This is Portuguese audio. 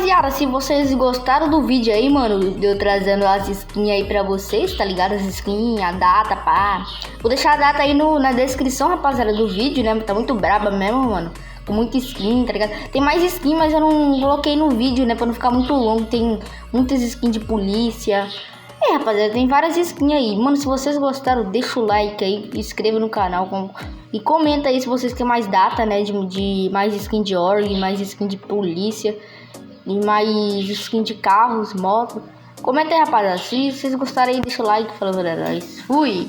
rapaziada, se vocês gostaram do vídeo aí, mano, de eu trazendo as skins aí pra vocês, tá ligado? As skins, a data, pá. Vou deixar a data aí na descrição, rapaziada, do vídeo, né? Tá muito braba mesmo, mano. Com muita skin, tá ligado? Tem mais skin, mas eu não coloquei no vídeo, né? Pra não ficar muito longo. Tem muitas skins de polícia. Rapaziada, tem várias skins aí. Mano, se vocês gostaram, deixa o like aí, inscreva no canal e comenta aí se vocês querem mais data, né? De mais skin de org, mais skin de polícia e mais skin de carros, moto. Comenta aí, rapaziada. Se vocês gostarem aí, deixa o like. Falou, galera. Fui!